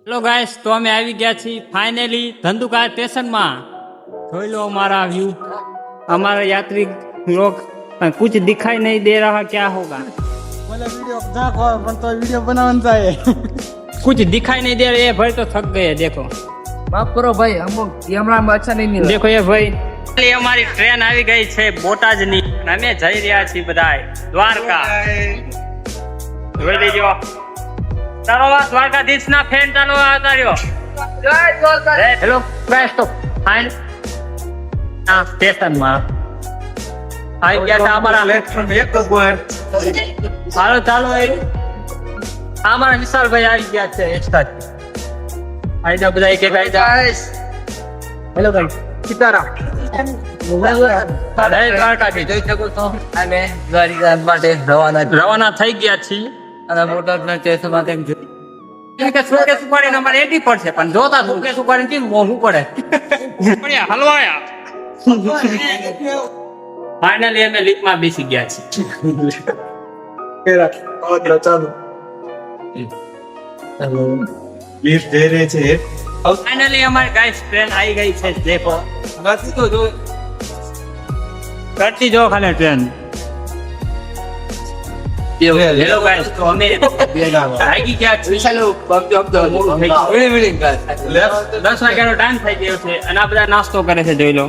Hello guys, તો અમે આવી ગયા છીએ ફાઇનલી ધંધુકા સ્ટેશનમાં। જોઈ લો हमारा व्यू। हमारा यात्री लोग कुछ दिखाई नहीं दे रहा, क्या होगा? बोले वीडियो देखो पर तो वीडियो बनावन चाहिए। कुछ दिखाई नहीं दे रहा, ये भाई तो थक गए। देखो माफ करो भाई, हम कैमरा में अच्छा नहीं मिला। देखो ये भाई, हमारी ट्रेन આવી ગઈ છે બોટાદની અને અમે જઈ રહ્યા છીએ બધાય દ્વારકા। જોઈ લેજો, ચાલો દ્વારકાધીશના ફેન ચાલો આવતા રહ્યો। જય દ્વારકા। હેલો ગાઈસ, તો ફાઇન આ સ્ટેશનમાં આવી ગયા છે અમારા प्लेटफॉर्म एक ऊपर ચાલો ચાલો અમારા વિશાલભાઈ આવી ગયા છે એકસાથ। આવી જાઓ બધા એક એક આવી જાઓ। હેલો ભાઈ, સીતારામ। જય દ્વારકાધીશ। જોઈ શકો છો અમે દ્વારકા માટે રવાના થઈ ગયા છીએ। અને બોટાદના સ્ટેશન માટે કેમ કે સુકેશ ઉપાડીને અમારે એડી પડશે, પણ જોતા સુકેશ ઉપાડીને કેમ મોંઘું પડે। હલવાયા ફાઇનલી અમે લીફમાં બેસી ગયા છીએ। केरा और चालू लिफ्ट दे रहे थे। ફાઇનલી અમારી ગાઈસ ટ્રેન આવી ગઈ છે। દેખો નથી તો જો કરતી જો ખાલી ટ્રેન। હેલો ગાઈસ, તો અમે આવી ગયા છીએ। ચાલો પગ પગ વિડિંગ કર 10 વાગ્યાનો ટાઈમ થઈ ગયો છે અને આ બધા નાસ્તો કરે છે, જોઈ લો।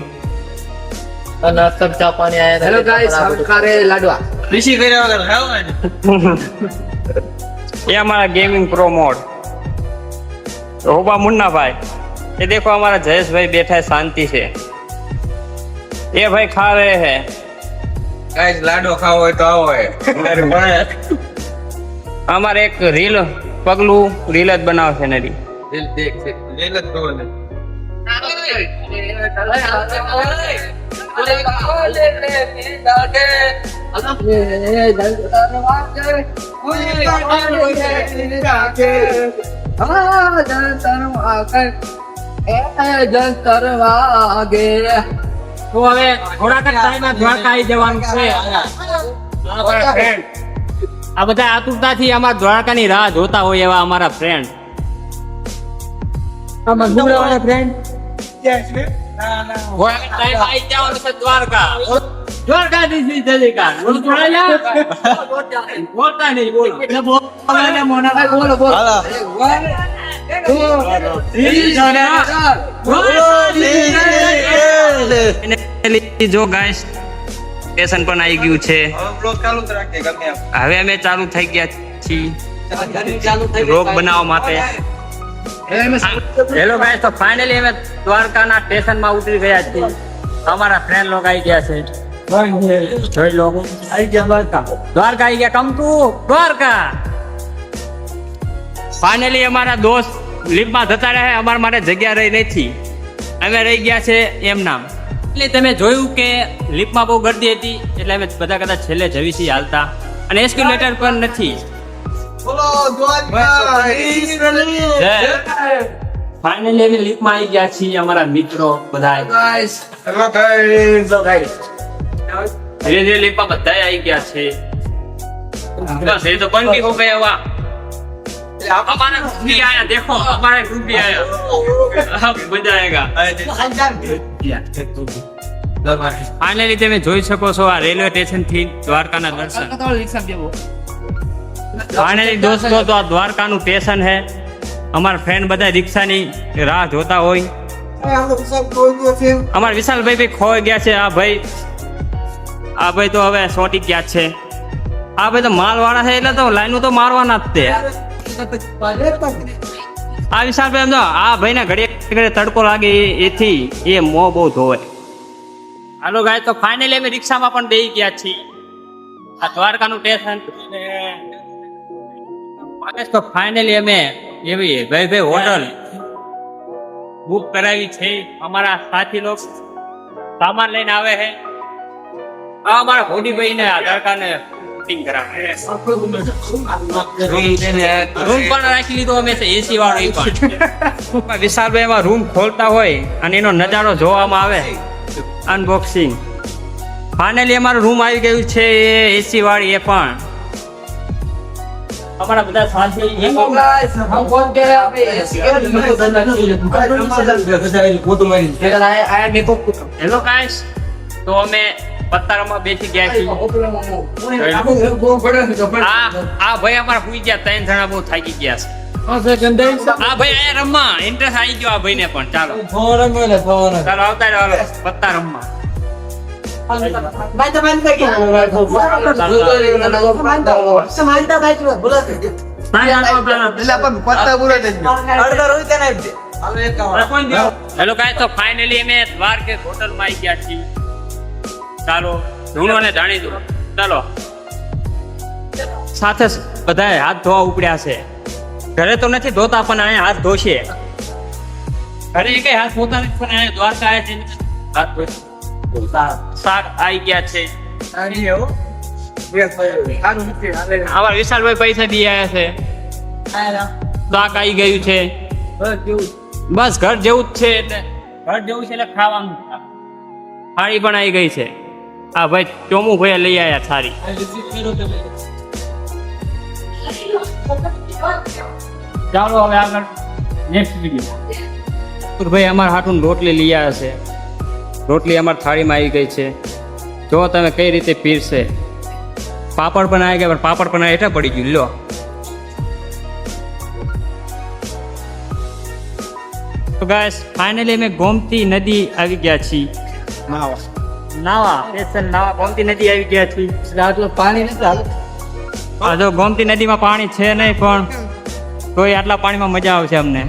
અને સબ ચા પાણી આયા। હેલો ગાઈસ, हम खा रहे लाडवा। ऋषि करे वगैरह है ये हमारा गेमिंग प्रो मोड होगा मुन्ना भाई। ये देखो हमारा जयेश भाई बैठा है शांति से। ये भाई खा रहे हैं। गाइस लाडो खाओ है तो आओ है मेरे भाई हमारे एक रील पगलू रील ज बनाव छे नरी। दिल देख से ले ले तो ले તો હવે થોડાક ટાઈમમાં દ્વારકા આવી જવાનું છે। આ બધા આતુરતાથી અમારા દ્વારકાની રાહ જોતા હોય એવા અમારા ફ્રેન્ડ। ટાઈમ આવી જવાનું છે દ્વારકા। દ્વારકાધીશની જય જયકાર। બોલતા નહીં, બોલો બોલો બોલો જો ગાઈસ સ્ટેશન પણ આવી ગયું છે। ब्लॉग चालू રાખે ગમે એમ હવે અમે ચાલુ થઈ ગયા છીએ ચાલુ થઈ રોગ બનાવવા માટે। હેલો ગાઈસ, તો ફાઇનલી અમે દ્વારકાના સ્ટેશનમાં ઉતરી ગયા છીએ। અમારા ફ્રેન્ડ લોકો આવી ગયા છે, જોઈ લો। आई क्या बात દ્વારકા આવી ગયા, કમ ટુ દ્વારકા। ફાઇનલી અમારા દોસ્ત લીફમાં જતા રહ્યા, અમારા માટે જગ્યા રહી નથી, અમે રહી ગયા છે એમ નામ। એટલે તમે જોયું કે લીફમાં બહુ ગર્દી હતી, એટલે અમે બધા કદાચ છેલ્લે જવી છીએ હાલતા, અને એસ્કેલેટર પણ નથી। बोलो द्वारका ફાઇનલી અમે લીફમાં આવી ગયા છીએ, અમારા મિત્રો બધા ગાઈસ हेलो गाइस ધીરે ધીરે લીફમાં બધા આવી ગયા છે। बस ये तो बन भी हो गया हुआ। हमारा ग्रुप भी आया, देखो हमारा ग्रुप भी आया। अब मजा आएगा। फाइनली તમે જોઈ શકો છો આ રેલવે સ્ટેશન થી દ્વારકાના દર્શન। ફાઇનલી દોસ્તો, તો આ દ્વારકાનું સ્ટેશન है। અમારા ફ્રેન્ડ બધા રિક્ષાની રાહ જોતા હોય। અમારા વિશાલભાઈ ભાઈ ખોઈ ગયા છે। આ ભાઈ તો હવે સોટી ગયા છે। આ ભાઈ તો માલ વાળા છે, એટલે તો લાઈન તો મારવાના જ તે। આ વિશાલભાઈ એમ તો આ ભાઈ ને ઘડીએ ઘડીએ તડકો લાગે એથી એ મોં બહુ ધોવે। હાલો ગાય, તો ફાઇનલી અમે રિક્ષામાં પણ બેસી ગયા છીએ। આ દ્વારકાનું સ્ટેશન તો ફાઇનલી અમે એવી ભાઈ હોટલ બુક કરાવી છે। અમારા સાથી લોક સામાન લઈને આવે છે। આ અમારા ભોડીભાઈ ને આધાર કાર્ડ ને બુકિંગ કરાવે। રૂમ પણ રાખી લીધો અમે એસી વાળો એ પણ। વિશાલભાઈ એમાં રૂમ ખોલતા હોય અને એનો નજારો જોવામાં આવે, અનબોક્સિંગ। ફાઇનલી અમારું રૂમ આવી ગયું છે, એસી વાળી એ પણ। અમારા બધા સાથી એક हम कौन कह रहे हैं अबे आया मेरे को હેલો ગાઈસ, તો અમે પત્તારમાં બેસી ગયા છીએ. આ ભાઈ અમારા પૂઈ ગયા, 3 જણા બહુ થાકી ગયા છે. આ ભાઈ આયા રમવા ઇન્ટરેસ્ટ આવી ગયો આ ભાઈને પણ. ચાલો ચાલો આવતા રહ્યો, હાલો પત્તા રમવા. હેલો ગાઈસ, તો ફાઇનલી અમે દ્વારકા હોટલમાં આવી ગયા છીએ. ચાલો ધૂણોને જાણી દો. ચાલો સાથે બધાએ હાથ ધોવા ઉપડ્યા છે. ઘરે તો નથી ધોતા પણ અહીંયા હાથ ધોશે. ઘરે કઈ હાથ ધોતા નથી પણ અહીંયા દ્વારકા આવ્યા છે હાથ ધોશે. શાક આવી ગયા છે. અમારા વિશાલભાઈ પૈસા દી આવ્યા છે. શાક આવી ગયું છે. બસ ઘર જેવું જ છે, એટલે ઘર જેવું છે એટલે ખાવાનું. થાળી પણ આવી ગઈ છે. આ ભાઈ ચોમુ ભાઈ લઈ આવ્યા થાળી. ચાલો હવે આગળ નેક્સ્ટ વિડીયો. ભાઈ અમારા હાટું રોટલી લઈ આવ્યા છે. રોટલી અમારી થાળીમાં આવી ગઈ છે. જો તમે કઈ રીતે પીરશે. પાપડ પણ આવી ગયા, પણ પાપડ પણ હેઠા પડી ગયું. લો તો ગાઈસ, ફાઇનલી અમે ગોમતી નદી આવી ગયા છીએ. નાવા સ્પેશિયલ નાવા ગોમતી નદી આવી ગયા છીએ. पानी नहीं આ જો ગોમતી નદીમાં પાણી છે નહીં, પણ તોય આટલા પાણીમાં મજા આવશે અમને.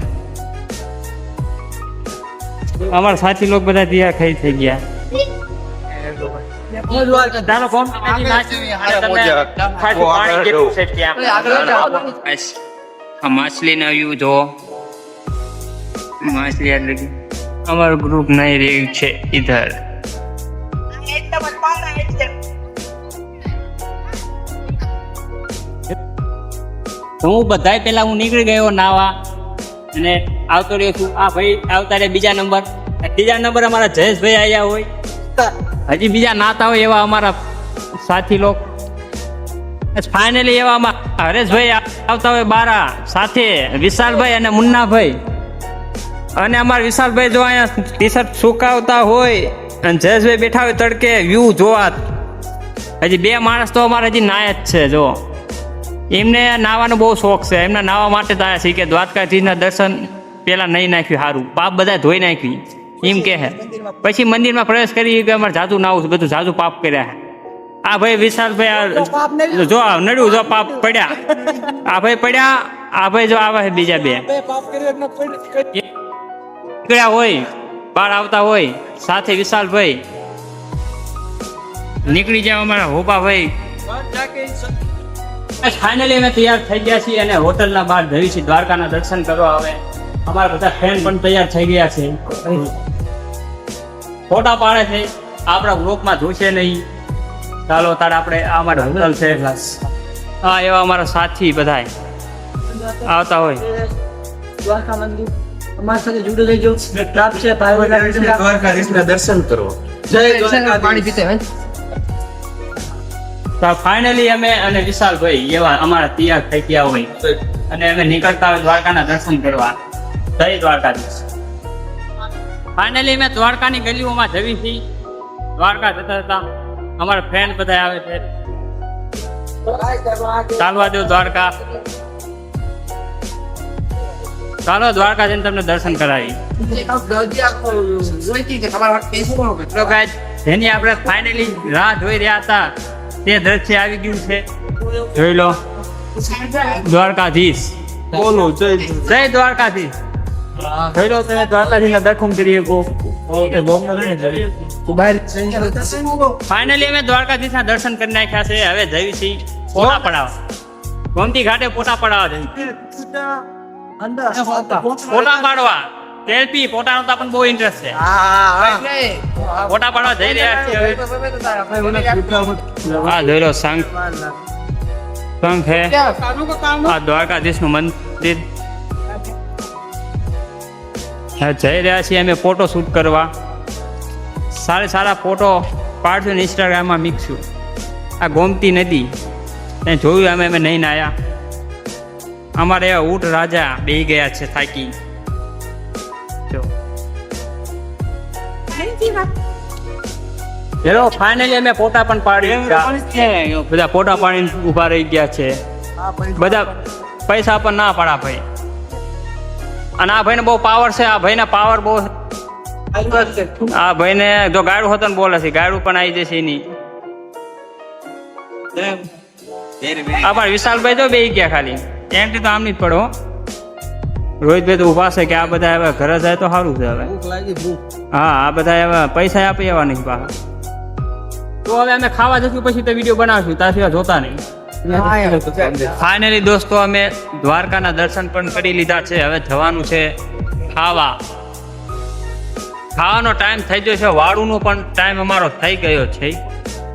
અમારા સાથી લોકો બધા દિયા ખાઈ થઈ ગયા. ચાલો ગોમતી નદી નાચી અને તમે ખાસું પાણી કેટલું છે ત્યાં. આ માછલી ના વ્યૂ જો. માછલી એટલે કે અમારું ગ્રુપ નહીં રહ્યું છે ઇધર. તો હું બધાય પેલા હું નીકળી ગયો નાવા અને આવતો રહ્યો છું. આ ભાઈ આવતા રહે બીજા નંબર. ત્રીજા નંબર અમારા જયેશભાઈ આવ્યા હોય. હજી બીજા નાતા હોય એવા અમારા સાથી લોક. ફાઇનલી એવા અમારા હરેશભાઈ આવતા હોય બારા સાથે, વિશાલભાઈ અને મુન્નાભાઈ. અને અમારા વિશાલભાઈ જો અહીંયા ટી શર્ટ સુકાવતા હોય અને જયેશભાઈ બેઠા હોય તડકે વ્યૂ જોવા. હજી 2 માણસ તો અમારે હજી નાય જ છે. જો એમને નાવાનો બહુ શોખ છે. એમના નાવા માટે તો આવ્યા છે કે દ્વારકાધીશના દર્શન પેલા નહીં નાખ્યું સારું, પાપ બધા ધોઈ નાખ્યું એમ કે હે. પછી મંદિરમાં પ્રવેશ કરી કે અમારે જાદુ નાવું છે, બધું જાદુ પાપ કર્યા હે. આ ભાઈ વિશાલભાઈ જો નડ્યું, જો પાપ પડ્યા. આ ભાઈ પડ્યા. આ ભાઈ જો આવે છે બીજા 2 નીકળ્યા હોય, બહાર આવતા હોય સાથે વિશાલભાઈ. નીકળી જાય અમારા હોપાભાઈ. ફાઇનલી અમે તૈયાર થઈ ગયા છીએ અને હોટલના બહાર જઈએ છીએ દ્વારકાના દર્શન કરવા. હવે અમારા બધા ફ્રેન્ડ પણ તૈયાર થઈ ગયા છે. ફોટા પાડે છે. આપણા ગ્રુપમાં જોશે નહીં. ચાલો તારે આપણે આ અમારા હોટલ છે. હા, એવા અમારા સાથી બધા આવતા હોય. દ્વારકા મંદિર અમારી સાથે जुड़े રહેજો. પ્રાપ છે દ્વારકાધીશના દર્શન કરો. જય દ્વારકા. પાણી પીતે હે. તો ફાઇનલી અમે અને વિશાલભાઈ એવા અમારા તૈયાર થઈ ગયા હોય અને અમે નીકળતા હોય દ્વારકાના દર્શન કરવા. જય દ્વારકાધીશ. ફાઇનલી અમે દ્વારકાની ગલીઓમાં જવી છીએ. દ્વારકા જતા જતા અમારા ફ્રેન્ડ બધા આવે છે. ચાલવા દો દ્વારકા. ચાલો દ્વારકા જઈને તમને દર્શન કરાવી. જેની આપણે ફાઇનલી રાહ જોઈ રહ્યા હતા તે દ્રશ્ય આવી ગયું છે. જોઈ લો. દ્વારકાધીશ બોલો. જય દ્વારકાધીશ. જોઈ લો તમે દ્વારકાધીશના દર્શન કરી શકો. ફાઇનલી અમે દ્વારકાધીશના દર્શન કરી નાખ્યા છે. હવે જઈએ છીએ પોતા પડાવવા. ગોમતી ઘાટે પોતા પડાવવા જઈએ. પોતા પાડવા સેલ્ફી ફોટાનો તો પણ બહુ ઇન્ટરેસ્ટ છે. ફોટા પાડવા જઈ રહ્યા છીએ. હા જોઈ લો શંખ હે. આ દ્વારકાધીશ નું મંદિર. જઈ રહ્યા છીએ અમે ફોટો શૂટ કરવા. સારા ફોટો પાડશું ને ઇન્સ્ટાગ્રામમાં મૂકશું. આ ગોમતી નદી જોયું અમે નહીં નાયા. અમારે ઊંટ રાજા બેહી ગયા છે થાકી. જો ચલો ફાઇનલી અમે ફોટા પણ પાડી દીધા. બધા ફોટા પાડીને ઊભા રહી ગયા છે. બધા પૈસા પણ ના પાડા ભાઈ. અને આ ભાઈને બહુ પાવર છે. આ ભાઈને પાવર બહુ. આ ભાઈને જો ગાડું હોતો ને બોલે છે ગાડું પણ આવી જશે એની. આ પણ વિશાલભાઈ તો બેહી ગયા ખાલી. એન્ટ્રી તો આમની જ પડો. રોહિતભાઈ તો ઉભા છે કે આ બધા હવે ઘરે જાય તો સારું છે હવે. હા આ બધા હવે પૈસા આપી એવા નહીં પાછા. તો હવે અમે ખાવા જશું પછી તો વિડીયો બનાવશું. ત્યાં સિવાય જોતા નહીં. ફાઇનલી દોસ્તો અમે દ્વારકાના દર્શન પણ કરી લીધા છે. હવે જવાનું છે ખાવા. ખાવાનો ટાઈમ થઈ ગયો છે. વાળુનો પણ ટાઈમ અમારો થઈ ગયો છે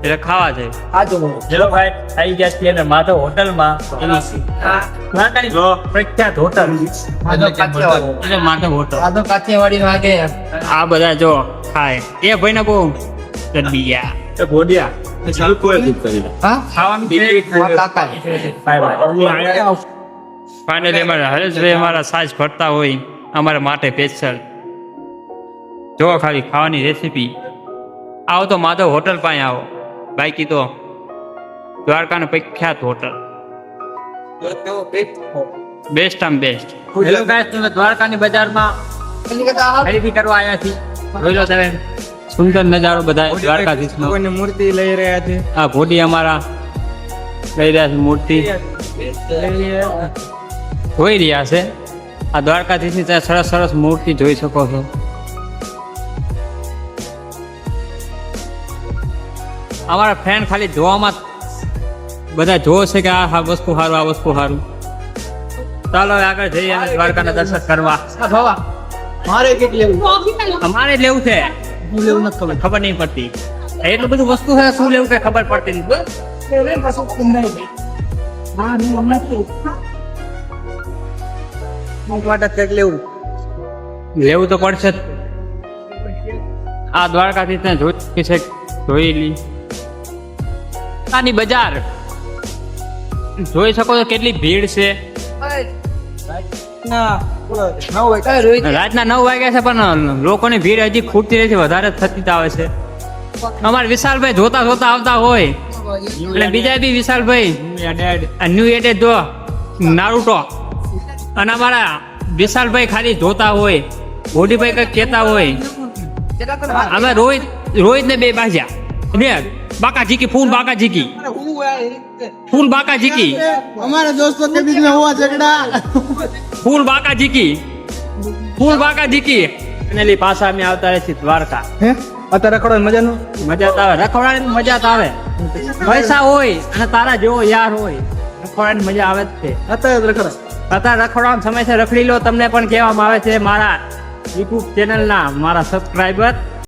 એટલે ખાવા જાય. ચલો ભાઈ થઈ ગયા છીએ અને માધવ હોટલમાં. દ્વારકાની પ્રખ્યાત હોટલ માધવ હોટલ. આ બધા જો ખાય. એ ભાઈને બહુ ચડવી ગયા ફાઇનલી અમારા હરેશભાઈ અમારા સાજ ભરતા હોય અમારા માટે સ્પેશિયલ. જો ખાલી ખાવાની રેસીપી. આવો તો માધવ હોટલ પાસે આવો. બાકી તો દ્વારકાનું પ્રખ્યાત હોટલ. બેસ્ટ આમ બેસ્ટ. હેલો ગાઈસ, તમે દ્વારકાની બજારમાં ખરીદી કરવા આવ્યા છીએ. જોઈ લો તમે સુંદર નજારો બધા દ્વારકાધીશનો. કોઈની મૂર્તિ લઈ રહ્યા છે. આ ભોડી અમારા લઈ રહ્યા છે મૂર્તિ. જોઈ રહ્યા છે આ દ્વારકાધીશની ત્યાં સરસ સરસ મૂર્તિ જોઈ શકો છો. અમારા ફ્રેન્ડ ખાલી જોવામાં બધા જોવે છે કે આ વસ્તુ સારું આ વસ્તુ સારું. ચાલો હવે આગળ જઈએ અને દ્વારકાના દર્શન કરવા. મારે કેટલી અમારે જ લેવું છે. હું લેવું નથી ખબર નહીં પડતી. એટલું બધું વસ્તુ છે શું લેવું કઈ ખબર પડતી નથી. લેવું તો પડશે જ. આ દ્વારકાથી ત્યાં જોઈ છે જોયેલી આની બજાર જોઈ શકો છો કેટલી ભીડ છે. રાતના 9 વાગ્યા છે પણ લોકોની ભીડ હજી ખૂટતી રહી છે. વધારે થતી આવે છે. અમારે વિશાલભાઈ જોતા જોતા આવતા હોય એટલે બીજા બી વિશાલભાઈ ન્યુ એડેડ જો નારુટો અને અમારા વિશાલભાઈ ખાલી જોતા હોય. ગોડીભાઈ કઈક કહેતા હોય. અમે રોહિત ને બે બાજ્યા બે બાકા જીકી ફૂલ બાકા જીકી ફૂલ બાકા જીકી हमारे दोस्तों के बीच में हुआ झगड़ा ફૂલ બાકા જીકી ફૂલ બાકા જીકી. અને પાછા અમે આવતા રહે છે દ્વારકા. અત્યારે રખડો મજાનું મજા તો આવે. રખડવાની મજા તો આવે. પૈસા હોય અને તારા જેવો યાર હોય રખડવાની મજા આવે જ છે. અત્યારે રખડો. અત્યારે રખડવાનો સમય છે. રખડી લો. તમને પણ કહેવામાં આવે છે મારા યુટ્યુબ ચેનલના મારા સબસ્ક્રાઈબર